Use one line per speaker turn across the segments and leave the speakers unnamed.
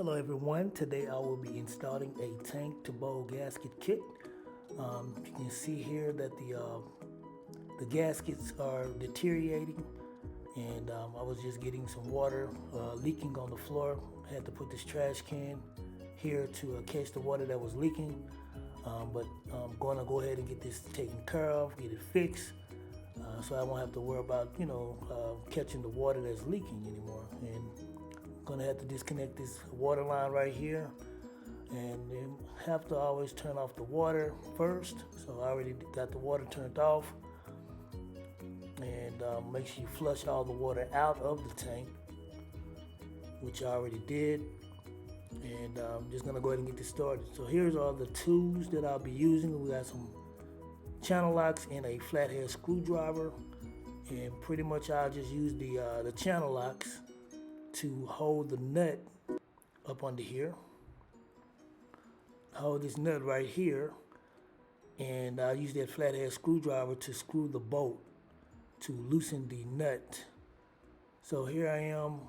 Hello everyone, today I will be installing a tank to bowl gasket kit. You can see here that the gaskets are deteriorating, and I was just getting some water leaking on the floor. I had to put this trash can here to catch the water that was leaking, but I'm going to go ahead and get this taken care of, get it fixed, so I won't have to worry about catching the water that's leaking anymore. And gonna have to disconnect this water line right here, and then have to always turn off the water first. So I already got the water turned off, and make sure you flush all the water out of the tank, which I already did. And I'm just gonna go ahead and get this started. So here's all the tools that I'll be using. We got some channel locks and a flathead screwdriver, and pretty much I'll just use the channel locks to hold the nut up under here. Hold this nut right here, and I'll use that flathead screwdriver to screw the bolt to loosen the nut. So here I am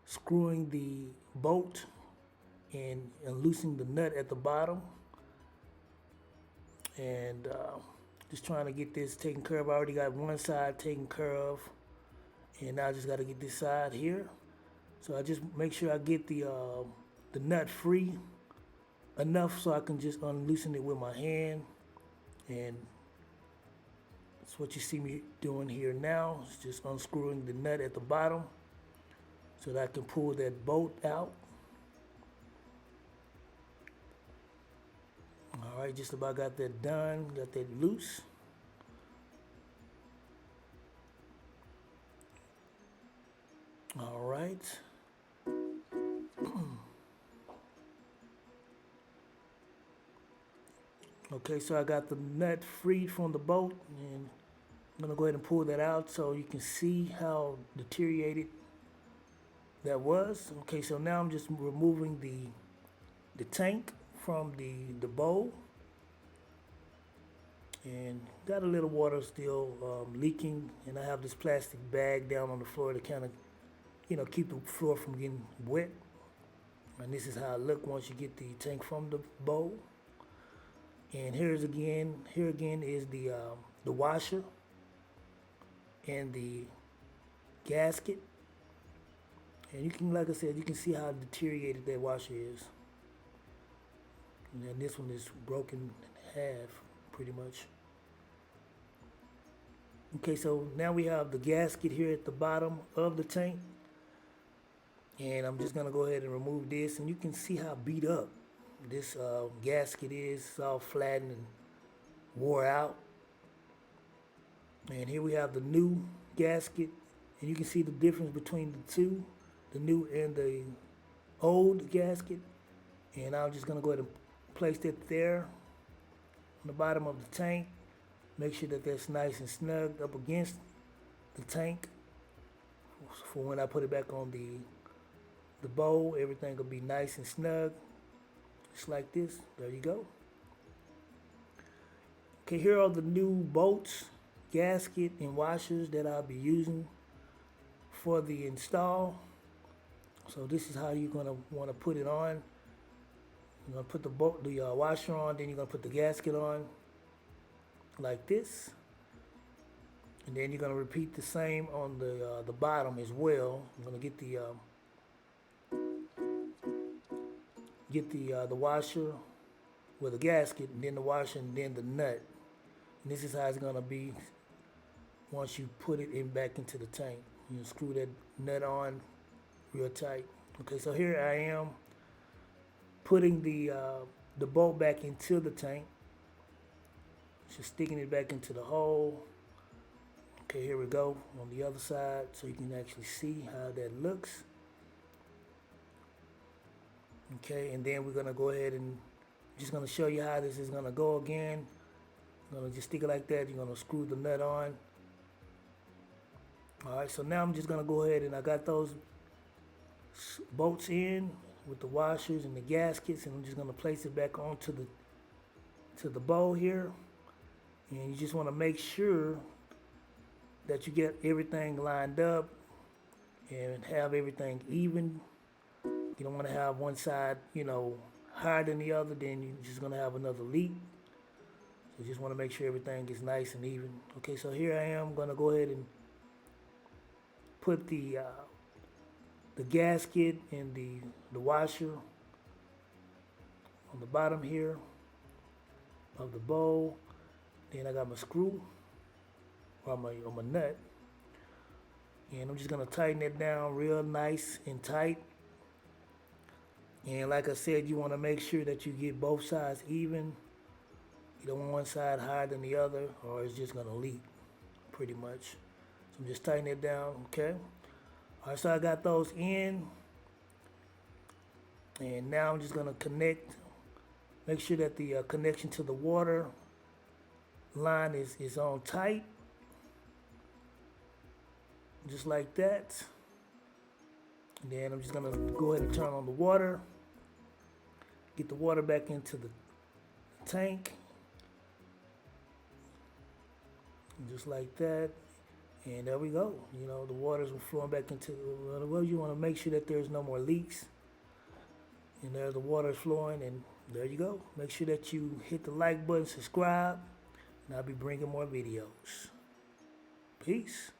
screwing the bolt and loosening the nut at the bottom, and just trying to get this taken care of. I already got one side taken care of, and now I just got to get this side here. So I just make sure I get the nut free enough so I can just unloosen it with my hand, and that's what you see me doing here now. It's just unscrewing the nut at the bottom so that I can pull that bolt out. All right, just about got that done, got that loose. All right. Okay, so I got the nut free from the bolt, and I'm gonna go ahead and pull that out so you can see how deteriorated that was. Okay, so now I'm just removing the tank from the bowl, and got a little water still leaking, and I have this plastic bag down on the floor to kind of keep the floor from getting wet. And this is how it looks once you get the tank from the bowl. And here again is the washer and the gasket. And you can, like I said, you can see how deteriorated that washer is. And then this one is broken in half, pretty much. Okay, so now we have the gasket here at the bottom of the tank. And I'm just gonna go ahead and remove this, and you can see how beat up this gasket is. It's all flattened and wore out. And here we have the new gasket, and you can see the difference between the two, the new and the old gasket. And I'm just gonna go ahead and place that there on the bottom of the tank. Make sure that that's nice and snug up against the tank for when I put it back on the bowl. Everything will be nice and snug, just like this. There you go. Okay, here are the new bolts, gasket, and washers that I'll be using for the install. So this is how you're gonna want to put it on. You're gonna put the washer on, then you're gonna put the gasket on, like this. And then you're gonna repeat the same on the bottom as well. I'm gonna get the washer with the gasket, and then the washer, and then the nut. And this is how it's gonna be once you put it back into the tank. You screw that nut on real tight. Okay, so here I am putting the bolt back into the tank. Just sticking it back into the hole. Okay, here we go on the other side, so you can actually see how that looks. Okay, and then we're gonna go ahead and just gonna show you how this is gonna go again. I'm gonna just stick it like that. You're gonna screw the nut on. All right, so now I'm just gonna go ahead, and I got those bolts in with the washers and the gaskets, and I'm just gonna place it back onto the bowl here. And you just wanna make sure that you get everything lined up and have everything even You don't want to have one side, higher than the other, then you're just going to have another leak. So you just want to make sure everything is nice and even. Okay, so here I am going to go ahead and put the gasket and the washer on the bottom here of the bowl. Then I got my screw or my nut. And I'm just going to tighten it down real nice and tight. And like I said, you want to make sure that you get both sides even. You don't want one side higher than the other or it's just going to leak pretty much. So I'm just tightening it down, okay? All right, so I got those in. And now I'm just going to connect. Make sure that the connection to the water line is on tight. Just like that. And then I'm just going to go ahead and turn on the water. Get the water back into the tank. Just like that. And there we go. The waters will flowing back into the well. You want to make sure that there's no more leaks. And there the water is flowing, and there you go. Make sure that you hit the like button, subscribe, and I'll be bringing more videos. Peace.